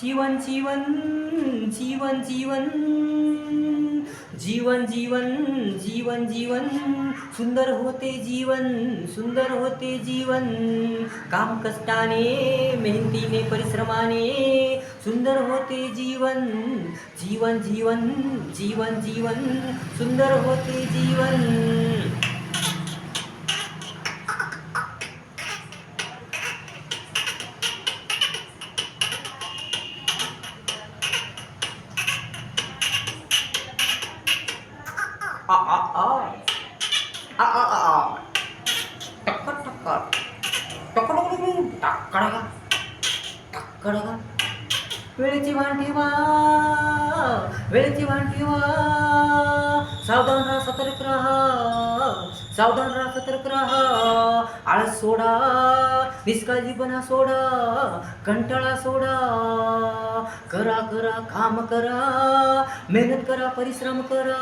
जीवन जीवन जीवन जीवन जीवन जीवन जीवन जीवन सुंदर होते जीवन सुंदर होते जीवन काम कष्टाने मेहनतीने परिश्रमाने सुंदर होते जीवन जीवन जीवन जीवन जीवन सुंदर होते जीवन आ आ आ आ आ आ टक्कर टक्कर टक्कर टक्कर टक्कर वेळेची भान ठेवा वेळेची भान ठेवा सावधान राहा सतर्क राहा सावधान राहा सतर्क राहा आळस सोडा निष्काळजीपणा सोडा कंटाळा सोडा करा करा काम करा मेहनत करा परिश्रम करा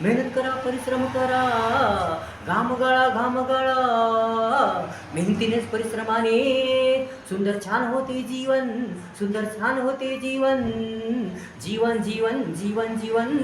मेहनत करा परिश्रम करा घाम गाळा मेहनतीनेच परिश्रमाने सुंदर छान होते जीवन सुंदर छान होते जीवन जीवन जीवन जीवन जीवन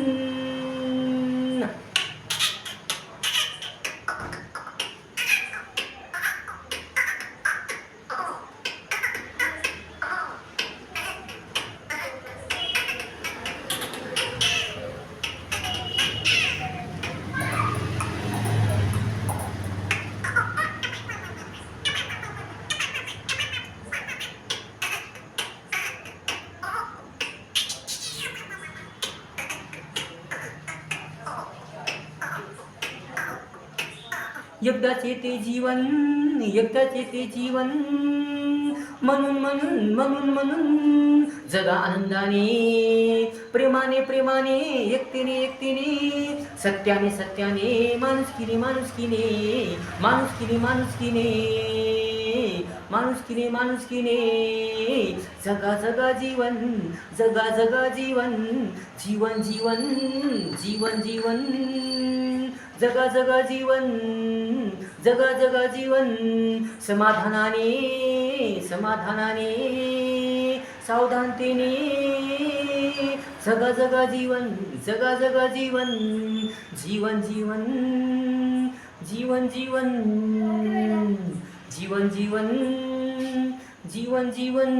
एकदाच येते जीवन एकदाच येते जीवन म्हणून म्हणून म्हणून म्हणून जगा आनंदाने प्रेमाने प्रेमाने एकतेने एकतेने सत्याने सत्याने माणुसकीने माणुसकीने माणुसकीने माणुसकीने माणुसकीने माणुसकीने जगा जगा जीवन जगा जगा जीवन जीवन जीवन जीवन जीवन जगा जगा जीवन जगा जगा जीवन समाधानाने समाधानाने सावधानतेने जगा जगा जीवन जगा जगा जीवन जीवन जीवन जीवन जीवन जीवन जीवन जीवन जीवन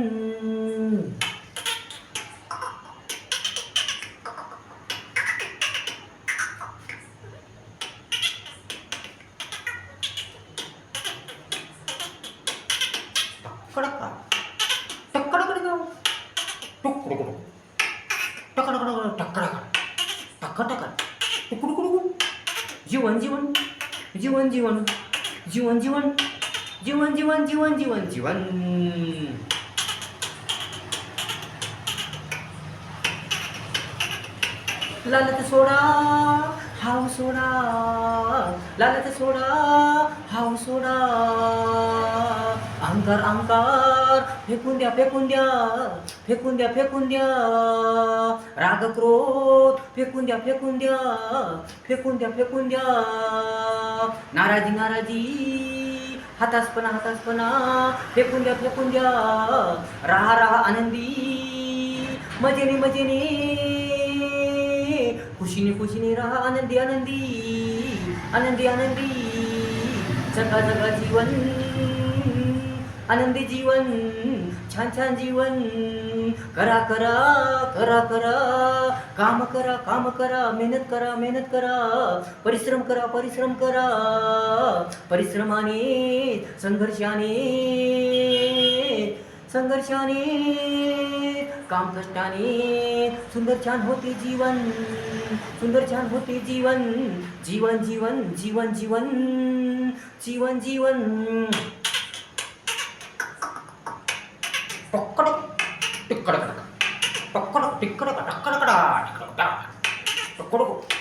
कडक टक्कर टक्कर टक्कर टक्कर टक्कर टक्कर टुकडुकडू जीवन जीवन जीवन जीवन जीवन जीवन जीवन जीवन जीवन जीवन जीवन लालच सोडा हाव सोडा लालच सोडा हाव सोडा अहंकार अहंकार फेकून द्या फेकून द्या फेकून द्या फेकून द्या राग क्रोध फेकून द्या फेकून द्या फेकून द्या फेकून द्या नाराजी नाराजी हताशपणा हताशपणा फेकून द्या राहा राहा आनंदी मजेने मजेने खुशीने खुशीने राहा आनंदी आनंदी आनंदी आनंदी जगा जगा जीवन आनंदी जीवन छान छान जीवन करा करा करा करा काम करा मेहनत करा परिश्रम करा परिश्रमाने संघर्षाने संघर्षाने काम कष्टाने सुंदर छान होते जीवन सुंदर छान होते जीवन जीवन जीवन जीवन जीवन जीवन जीवन टक्कर टक्कर टक्कर टक्कर टक्कर टक्कर टक्कर